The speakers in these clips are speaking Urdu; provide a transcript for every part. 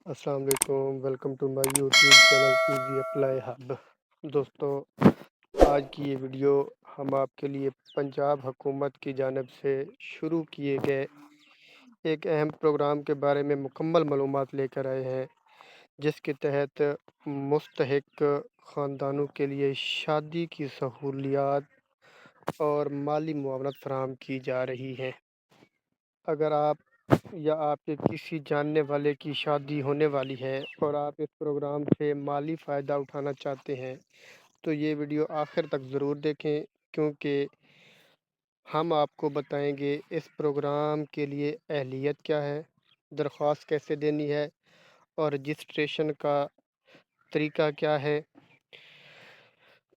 السلام علیکم، welcome to my YouTube channel easy apply hub. دوستو، آج کی یہ ویڈیو ہم آپ کے لیے پنجاب حکومت کی جانب سے شروع کیے گئے ایک اہم پروگرام کے بارے میں مکمل معلومات لے کر آئے ہیں، جس کے تحت مستحق خاندانوں کے لیے شادی کی سہولیات اور مالی معاونت فراہم کی جا رہی ہے۔ اگر آپ یا آپ کے کسی جاننے والے کی شادی ہونے والی ہے اور آپ اس پروگرام سے مالی فائدہ اٹھانا چاہتے ہیں تو یہ ویڈیو آخر تک ضرور دیکھیں، کیونکہ ہم آپ کو بتائیں گے اس پروگرام کے لیے اہلیت کیا ہے، درخواست کیسے دینی ہے اور رجسٹریشن کا طریقہ کیا ہے۔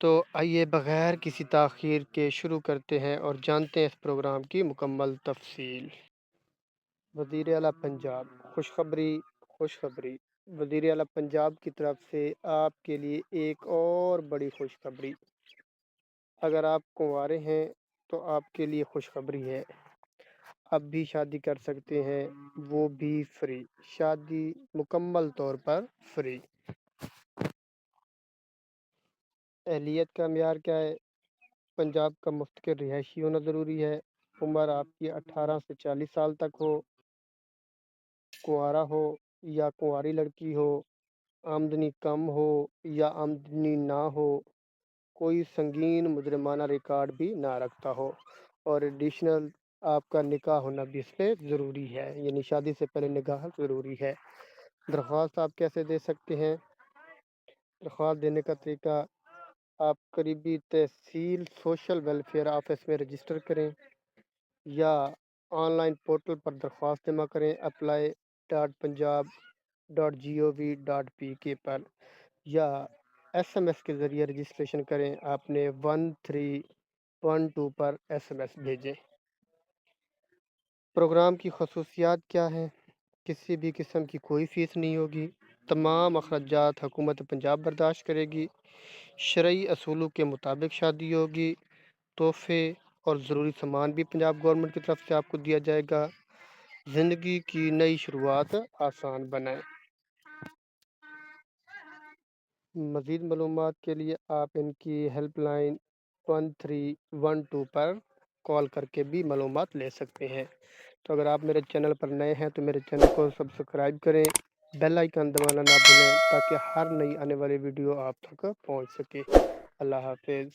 تو آئیے بغیر کسی تاخیر کے شروع کرتے ہیں اور جانتے ہیں اس پروگرام کی مکمل تفصیل۔ وزیر اعلیٰ پنجاب، خوشخبری وزیر اعلیٰ پنجاب کی طرف سے آپ کے لیے ایک اور بڑی خوشخبری۔ اگر آپ کنوارے ہیں تو آپ کے لیے خوشخبری ہے، اب بھی شادی کر سکتے ہیں، وہ بھی فری، شادی مکمل طور پر فری۔ اہلیت کا معیار کیا ہے؟ پنجاب کا مستقل رہائشی ہونا ضروری ہے، عمر آپ کی 18 سے 40 سال تک ہو، کنوارا ہو یا کنواری لڑکی ہو، آمدنی کم ہو یا آمدنی نہ ہو، کوئی سنگین مجرمانہ ریکارڈ بھی نہ رکھتا ہو، اور ایڈیشنل آپ کا نکاح ہونا بھی اس پہ ضروری ہے، یعنی شادی سے پہلے نکاح ضروری ہے۔ درخواست آپ کیسے دے سکتے ہیں؟ درخواست دینے کا طریقہ، آپ قریبی تحصیل سوشل ویلفیئر آفس میں رجسٹر کریں یا آن لائن پورٹل پر درخواست جمع کریں apply.punjab.gov.pk پر، یا ایس ایم ایس کے ذریعے رجسٹریشن کریں۔ آپ نے 1312 پر ایس ایم ایس بھیجیں۔ پروگرام کی خصوصیات کیا ہیں؟ کسی بھی قسم کی کوئی فیس نہیں ہوگی، تمام اخراجات حکومت پنجاب برداشت کرے گی، شرعی اصولوں کے مطابق شادی ہوگی، تحفے اور ضروری سامان بھی پنجاب گورنمنٹ کی طرف سے آپ کو دیا جائے گا۔ زندگی کی نئی شروعات آسان بنائیں۔ مزید معلومات کے لیے آپ ان کی ہیلپ لائن 1312 پر کال کر کے بھی معلومات لے سکتے ہیں۔ تو اگر آپ میرے چینل پر نئے ہیں تو میرے چینل کو سبسکرائب کریں، بیل آئیکن دبانا نہ بھولیں تاکہ ہر نئی آنے والی ویڈیو آپ تک پہنچ سکے۔ اللہ حافظ۔